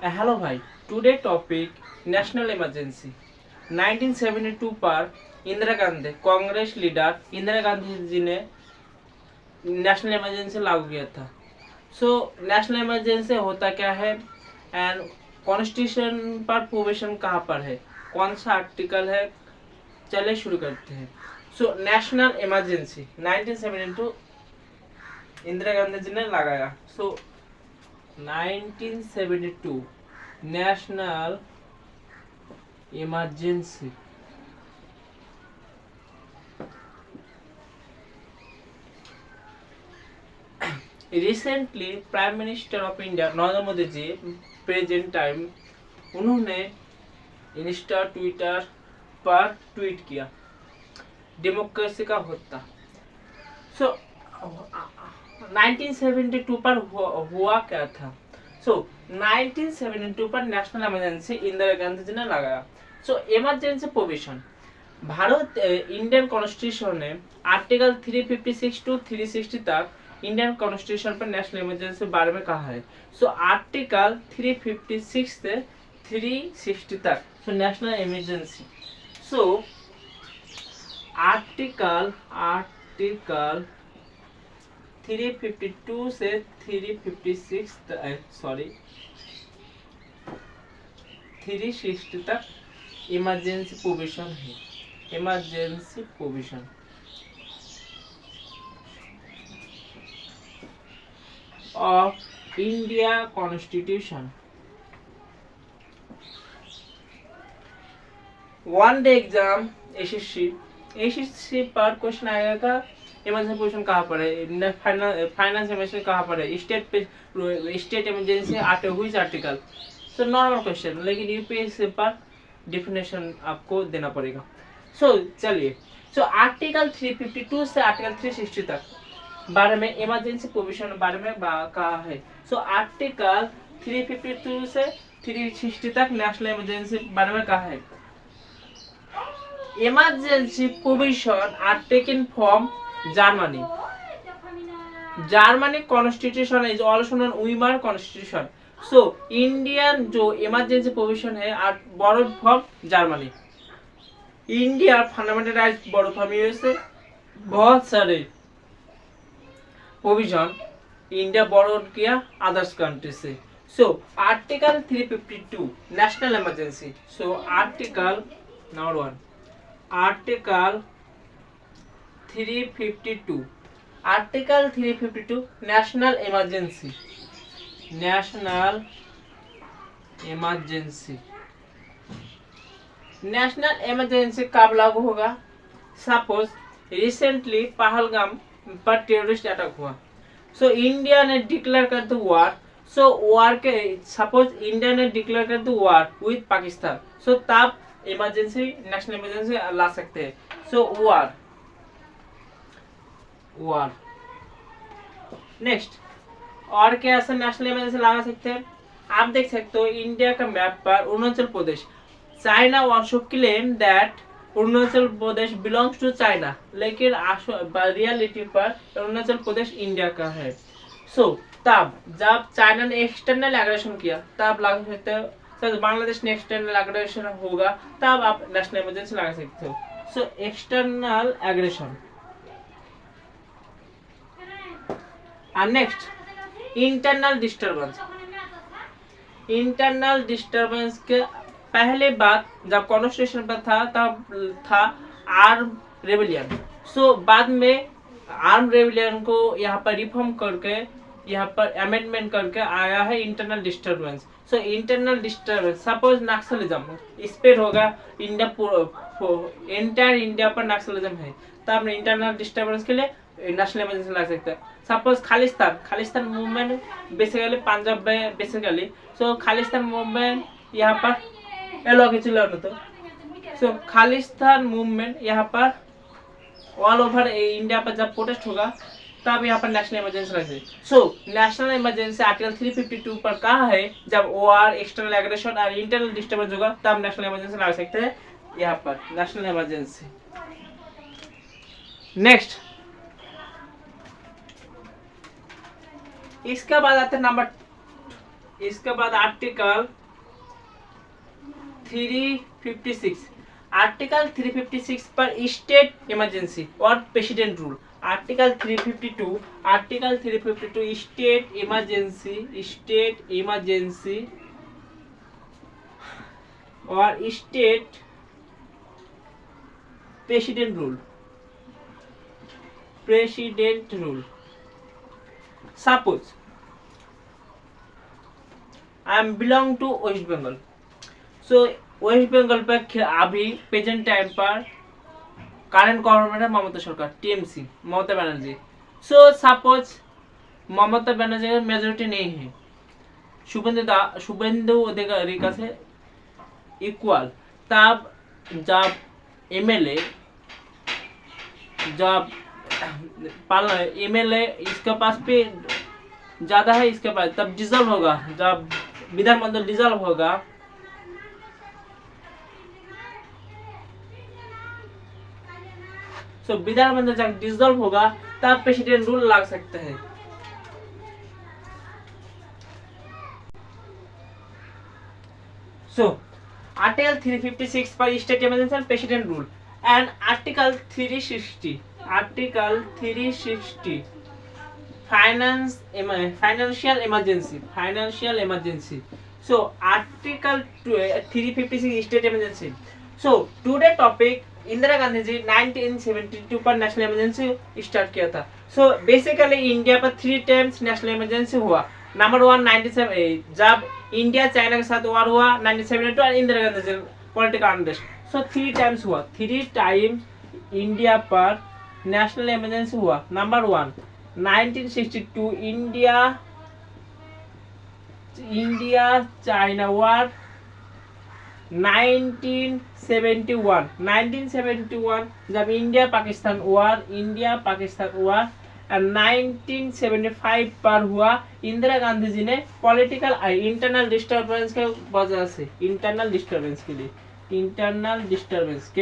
Hello भाई, today topic national emergency 1972 पर Indira Gandhi Congress leader Indira Gandhi ji ने नेशनल इमरजेंसी लागू किया था। नेशनल इमरजेंसी होता क्या है एंड कॉन्स्टिट्यूशन पर प्रोविजन कहाँ पर है, कौन सा आर्टिकल है, चलिए शुरू करते हैं। नेशनल इमरजेंसी 1972 इंदिरा गांधी जी ने लगाया। 1972 national emergency recently prime minister of India Narendra Modi ji present time उन्होंने इंस्टा ट्विटर पर ट्वीट किया डेमोक्रेसी का होता। 1972 पर हुआ क्या था। 1972 पर नेशनल इमरजेंसी इंदिरा गांधी जी ने लगाया। Emergency provision Bharat Indian constitution ने आर्टिकल 356 टू 360 तक इंडियन कॉन्स्टिट्यूशन पर नेशनल इमरजेंसी बारे में कहा है। आर्टिकल 356 से 360 तक नेशनल इमरजेंसी। आर्टिकल 352 से 356 360 तक इमरजेंसी प्रोविजन है। Emergency provision of India constitution. One day exam SSC पर क्वेश्चन आएगा का इमरजेंसी प्रोविजन कहाँ पर है, फाइनेंस इमरजेंसी कहाँ पर है, स्टेट इमरजेंसी हुई आर्टिकल। नॉर्मल क्वेश्चन, लेकिन यूपीएससी पर डिफिनेशन आपको देना पड़ेगा। चलिए, आर्टिकल 352 से आर्टिकल 360 तक बारे में इमरजेंसी प्रोविजन बारे में कहा है। आर्टिकल 352 से 360 तक नेशनल इमरजेंसी बारे में कहा है। Emergency provision are taken from Germany. Germany constitution is also known Weimar constitution. Indian जो इमरजेंसी प्रोविजन है are borrowed from Germany. India fundamental rights borrow from USA. बहुत सारे प्रोविजन इंडिया बोरोड किया others country से। Article 352 national emergency. Article number 1 article 352 article 352 national emergency. National emergency national emergency कब लागू होगा। Suppose recently Pahalgam पर terrorist attack हुआ। India ने डिक्लेयर कर दी वार। वार के सपोज इंडिया ने डिक्लेयर कर दी वार विथ पाकिस्तान। तब इमरजेंसी नेशनल इमरजेंसी ला सकते हैं। वार नेक्स्ट और क्या ऐसा नेशनल इमरजेंसी लगा सकते हैं। आप देख सकते हो इंडिया का मैप पर Arunachal Pradesh. China also claim that Arunachal Pradesh belongs to China, लेकिन रियलिटी पर अरुणाचल प्रदेश इंडिया का है। तब जब चाइना ने एक्सटर्नल एग्रेशन किया तब लगा सकते हो। बांग्लादेश ने एक्सटर्नल एग्रेशन होगा तब आप नेशनल इमरजेंसी लगा सकते हो। External aggression. Next internal disturbance. Internal disturbance के पहले बात जब कॉन्स्टिट्यूशन पर था तब था आर्म रेबेलियन। बाद में आर्म रेबेलियन को यहाँ पर रिफॉर्म करके यहाँ पर अमेंडमेंट करके आया है internal disturbance. Internal disturbance suppose Naxalism spread होगा इंडिया एंटायर इंडिया पर नक्सलिज्म है तब इंटरनल डिस्टर्बेंस के लिए नेशनल इमरजेंसी लगा सकते हैं। Suppose Khalistan movement basically Punjab में बेसिकली खालिस्तान मूवमेंट यहाँ पर एलो के चला तो खालिस्तान मूवमेंट यहाँ पर ऑल ओवर इंडिया पर जब प्रोटेस्ट होगा तब यहाँ पर नेशनल इमरजेंसी लगे। नेशनल इमरजेंसी आर्टिकल 352 पर कहा है जब वार एक्सटर्नल एग्रेशन और इंटरनल डिस्टर्बेंस होगा तब नेशनल इमरजेंसी लगा सकते हैं यहाँ पर नेशनल इमरजेंसी। नेक्स्ट इसके बाद आते हैं नंबर इसके बाद आर्टिकल 356, आर्टिकल 356 पर स्टेट इमरजेंसी और president rule. Article 352, article 352 state emergency और state president rule. Suppose I am belong to West Bengal, so West Bengal पर अभी प्रेजेंट टाइम पर करंट गवर्नमेंट है ममता सरकार, TMC, Mamata Banerjee. So suppose Mamata Banerjee का मेजोरिटी नहीं है, शुभेंदु अधिकारी का से इक्वल, तब जब एमएलए इसके पास पे ज्यादा है, इसके पास तब डिजॉल्व होगा, जब विधानमंडल डिजॉल्व होगा सो विधानमंडल जब डिसॉल्व होगा तब प्रेसिडेंट रूल लग सकते हैं। सो आर्टिकल 356 पर state emergency and president rule and article 360 financial emergency. So article 356 state emergency. So today topic Indira Gandhi ji 1972 पर नेशनल इमरजेंसी स्टार्ट किया था। सो बेसिकली इंडिया पर 3 टाइम्स नेशनल इमरजेंसी हुआ। नंबर 1 97 जब इंडिया चाइना के साथ वॉर हुआ 1972 और इंदिरा गांधी जी पॉलिटिकल अनरेस्ट। सो 3 टाइम्स हुआ, 3 टाइम इंडिया पर नेशनल इमरजेंसी हुआ। नंबर 1 1962 इंडिया चाइना वॉर, 1971 जब इंडिया पाकिस्तान वॉर और 1975 पर हुआ इंदिरा गांधी जी ने पॉलिटिकल इंटरनल डिस्टर्बेंस के वजह से इंटरनल डिस्टर्बेंस के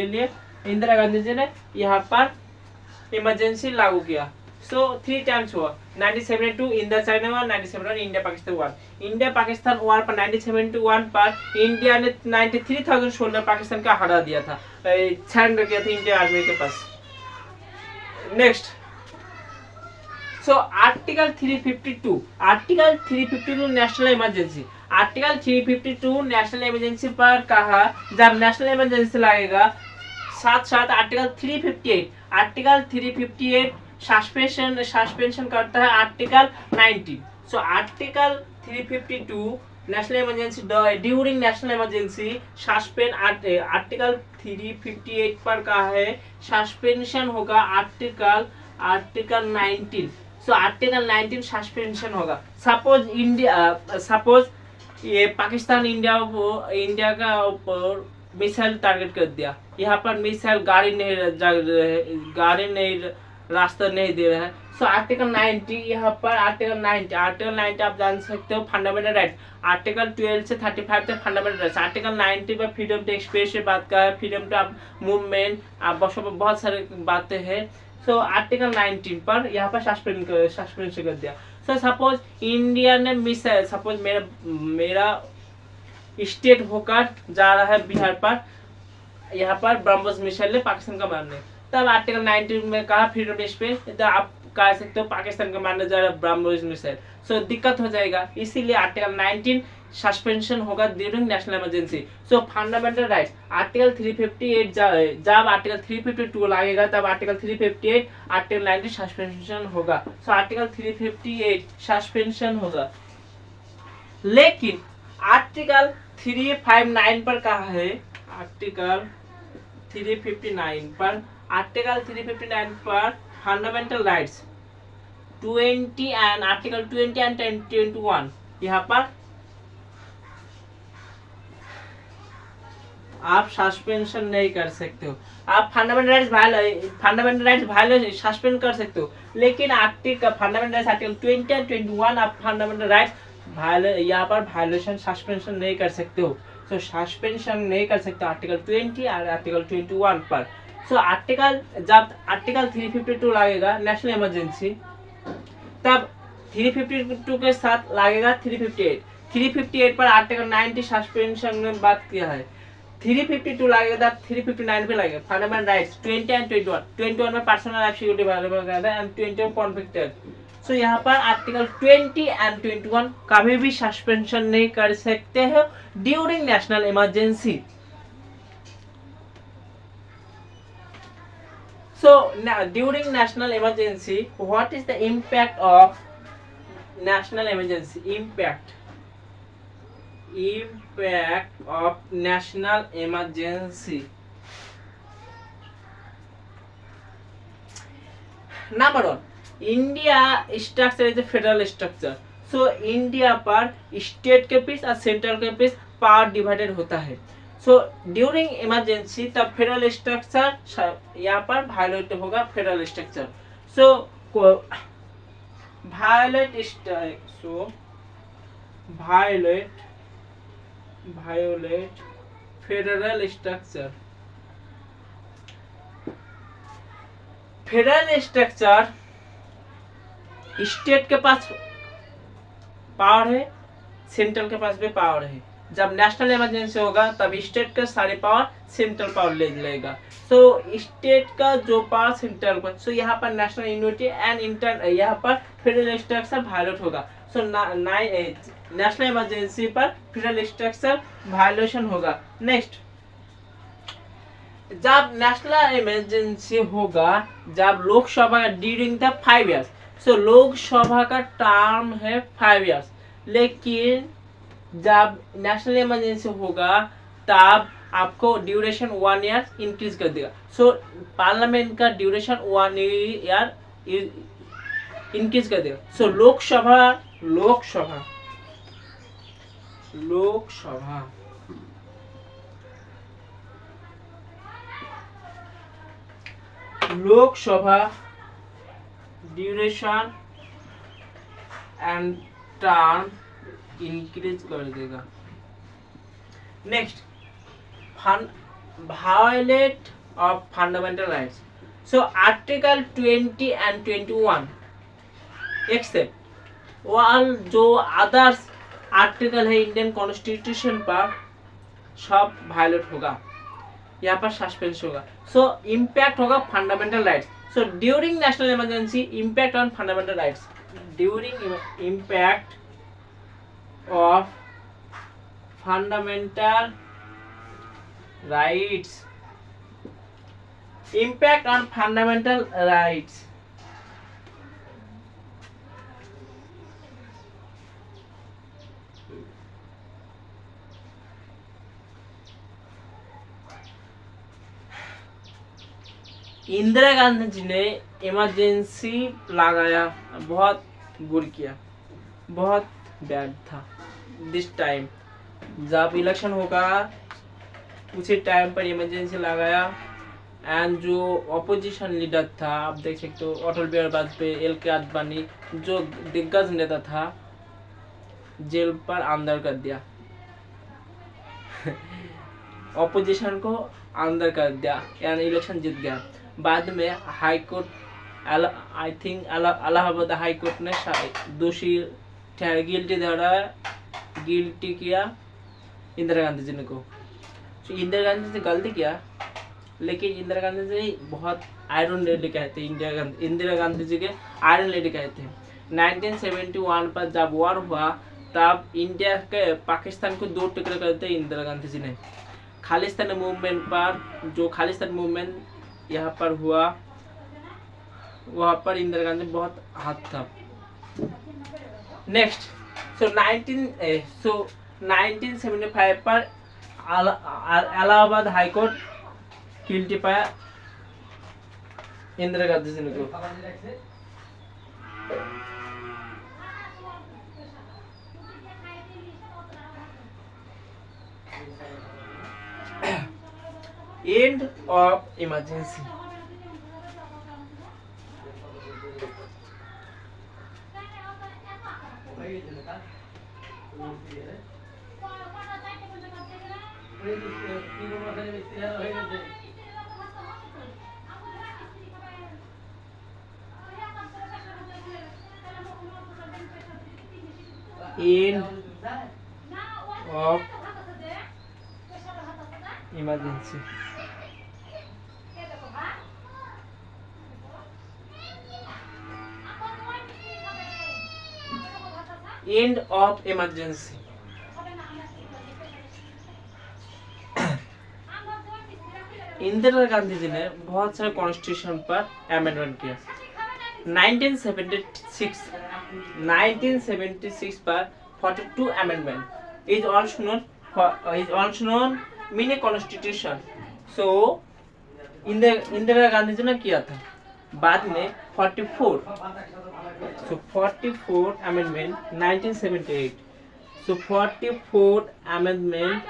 लिए इंदिरा गांधी जी ने यहाँ पर इमरजेंसी लागू किया। सो 3 टाइम्स हुआ, 1972 India China war, 1971 India Pakistan war. India Pakistan war पर 1971 पर इंडिया ने 93,000 सोल्जर पाकिस्तान का हरा दिया था, सरेंडर किया था इंडियन आर्मी के पास। Next, so article 352 national emergency. Article 352 national emergency पर कहा जब नेशनल इमरजेंसी लगेगा, साथ साथ आर्टिकल 358 सस्पेंशन करता है आर्टिकल 19। सो article 352 national emergency during national emergency suspend. Article 358 पर कहा है सस्पेंशन होगा आर्टिकल 19। सो आर्टिकल 19 सस्पेंशन होगा। सपोज ये पाकिस्तान इंडिया का ऊपर मिसाइल टारगेट कर दिया, यहाँ पर मिसाइल गाड़ी नहीं रास्ता नहीं दे रहा है। सो आर्टिकल 90 यहाँ पर आर्टिकल 90 आप जान सकते हो फंडामेंटल राइट। आर्टिकल 12 से 35 तक फंडामेंटल राइट्स। आर्टिकल 90 पर फ्रीडम टू एक्सप्रेस से बात का है, फ्रीडम टू मूवमेंट, बहुत सारे बातें हैं। सो आर्टिकल 19 पर यहाँ पर सस्पेंशन कर दिया। सो सपोज इंडिया ने मिसाइल, सपोज मेरा स्टेट होकर जा रहा है बिहार पर, यहाँ पर ब्रह्मोस मिसाइल ने पाकिस्तान का मारने, तब आर्टिकल 19 में कहा फ्रीडम ऑफ स्पीच, तो आप कह सकते हो पाकिस्तान का मारने जा रहा है ब्रह्मोस मिसाइल। सो दिक्कत हो जाएगा, इसीलिए आर्टिकल 19 सस्पेंशन होगा ड्यूरिंग नेशनल इमरजेंसी। सो फंडामेंटल राइट्स आर्टिकल 358 जब आर्टिकल 352 लगेगा तब आर्टिकल 358 आर्टिकल 19 सस्पेंशन होगा। सो आर्टिकल 358 सस्पेंशन होगा। लेकिन आर्टिकल 359 पर कहा है, आर्टिकल 359 पर fundamental rights 20 and article 20 and 21 यहाँ पर आप सस्पेंशन नहीं कर सकते हो। आप फंडामेंटल राइट्स वायलेशन सस्पेंड कर सकते हो, लेकिन article fundamental rights article 20 and 21 आप फंडामेंटल राइट्स यहाँ पर वायलेशन सस्पेंशन नहीं कर सकते हो। सो सस्पेंशन नहीं कर सकते आर्टिकल 20 और आर्टिकल 21 पर। सो जब आर्टिकल 352 लगेगा नेशनल इमरजेंसी, तब 352 के साथ लगेगा 358। 358 पर आर्टिकल 90 सस्पेंशन में बात किया है। 352 लगेगा, 359 पे लगेगा फंडामेंटल राइट्स 20 एंड 21 में पर्सनल लाइफ सिक्योरिटी वायलेशन करता है एंड 20 कॉन्फ्लिक्टेड। सो यहाँ पर आर्टिकल 20 एंड 21 कभी भी सस्पेंशन नहीं कर सकते हो during national emergency. So now during national emergency, what is the impact of national emergency? Impact of national emergency. Number one, India structure is a federal structure. So India पर state के piece और central के piece power divided होता है। So during emergency तब federal structure यहाँ पर violate होगा, federal structure. So violate federal structure. Federal structure state के पास पावर है, सेंट्रल के पास भी पावर है। जब नेशनल इमरजेंसी होगा तब स्टेट का सारे पावर सेंट्रल पावर ले लेगा। सो स्टेट का जो पावर सेंट्रल पर, सो यहाँ पर नेशनल यूनिटी एंड इंटर यहाँ पर फेडरल स्ट्रक्चर वायलेट होगा। सो नेशनल इमरजेंसी पर फेडरल स्ट्रक्चर वायलेशन होगा। नेक्स्ट, जब नेशनल इमरजेंसी होगा जब लोकसभा ड्यूरिंग द 5 इयर्स। सो लोकसभा का टर्म है 5 इयर्स, लेकिन जब नेशनल इमरजेंसी होगा तब आपको ड्यूरेशन 1 ईयर इंक्रीज कर देगा। सो पार्लियामेंट का ड्यूरेशन 1 ईयर इंक्रीज कर देगा। So Lok Sabha duration and term increase कर देगा। Next, violate of fundamental rights. So article 20 and 21 except all जो अदर्स आर्टिकल है इंडियन कॉन्स्टिट्यूशन पर सब वायलेट होगा, यहाँ पर सस्पेंस होगा। सो इम्पैक्ट होगा fundamental rights. So during national emergency impact on fundamental rights. During impact of fundamental rights, impact on fundamental rights। Indira Gandhi ji ने इमरजेंसी लगाया, बहुत बुरा किया, बहुत बैड था। दिस टाइम जब इलेक्शन होगा उसी टाइम पर इमरजेंसी लगाया एंड जो ऑपोजिशन लीडर था आप देख सकते हो अटल बिहारी वाजपेयी, एल.के. आडवाणी जो दिग्गज नेता था जेल पर अंदर कर दिया ऑपोजिशन को अंदर कर दिया एंड इलेक्शन जीत गया। बाद में high court I think Allahabad high court ने दोषी गिल्टी किया इंदिरा गांधी जी ने को। तो इंदिरा गांधी जी गलती किया, लेकिन इंदिरा गांधी जी बहुत आयरन लेडी कहते हैं। इंदिरा गांधी जी के आयरन लेडी कहते हैं। 1971 पर जब वॉर हुआ तब इंडिया के पाकिस्तान को 2 टुकड़े कर दिए इंदिरा गांधी जी ने। खालिस्तान मूवमेंट पर जो खालिस्तान मूवमेंट यहाँ पर हुआ वहाँ पर इंदिरा गांधी बहुत हाथ था। नेक्स्ट, सो 1975 पर इलाहाबाद हाई कोर्ट गिल्टी पाया इंदिरा गांधी जी को। End of emergency. of emergency. End of emergency. Indira Gandhi ji ने बहुत सारे कॉन्स्टिट्यूशन पर अमेंडमेंट किया। 1976 पर 42 amendment is also known mini constitution. So Indira Gandhi ji ने किया था। बाद में 44 amendment 1978. So 44 amendment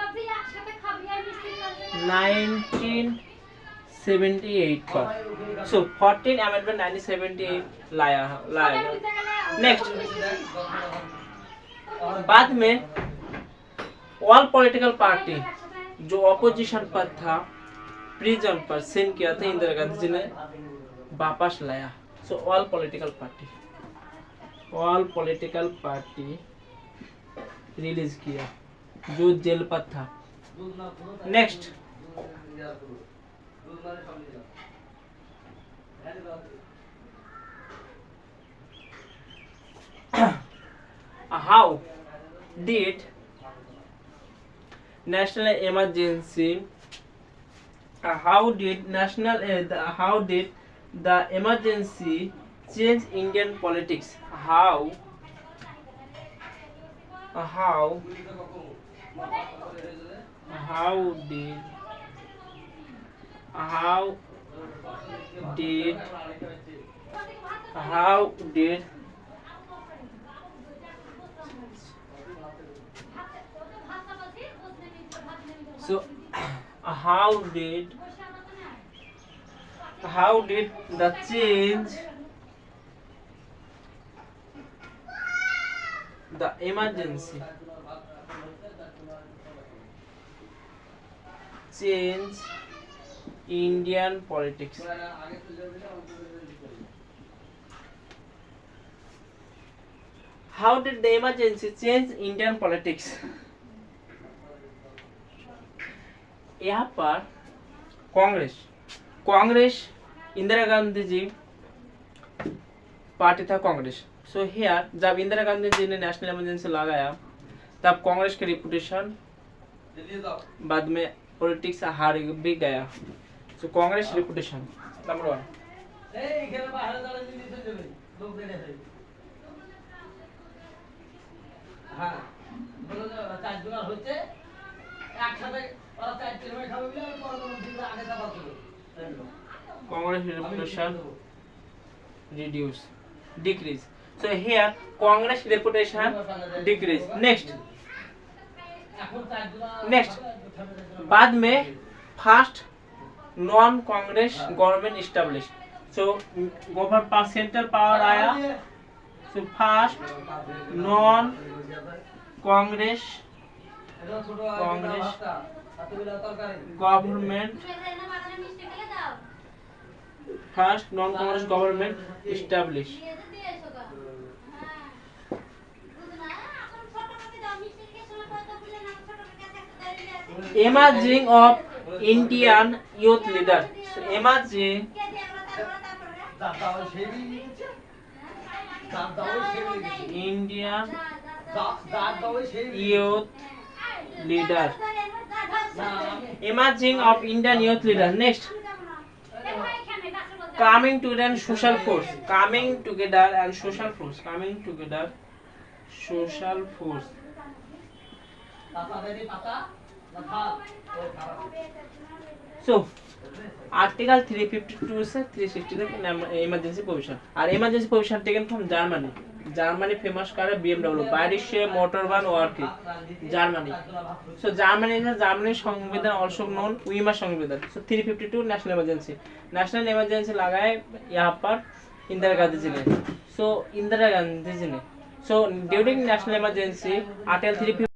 1978 पर। So 14 amendment 1978 लाया। नेक्स्ट बाद में ऑल पॉलिटिकल पार्टी जो ऑपोजिशन पर था, प्रिजन पर सेंड किया था, इंदिरा गांधी जी ने वापस लाया। So all political party release किया जो जेल पर था। Next how did national emergency the emergency change Indian politics? How did so how did the change the emergency change Indian politics? How did the emergency change Indian politics? यहाँ पर कांग्रेस इंदिरा गांधी जी party था Congress. So here जब इंदिरा गांधी जी ने national emergency लगाया तब कांग्रेस की reputation बाद में पॉलिटिक्स से हार भी गया। So Congress reputation number 1। Congress reputation decrease. So here Congress reputation decrease. Next बाद में first non Congress government established. So government पास सेंट्रल पावर आया। So first non Congress government established. Emerging of Indian youth leader. So emerging Indian youth leader. Emerging of Indian youth leader. Next, coming together and social force. So article 352 से 360 तक emergency position. और emergency position taken from Germany famous car है BMW बायरिशे मोटरबान working Germany. सो Germany संविधान also known Weimar संविधान। सो 352 national emergency लगाए यहाँ पर इंदिरा गांधी जी ने। सो ड्यूरिंग नेशनल इमरजेंसी आर्टिकल 352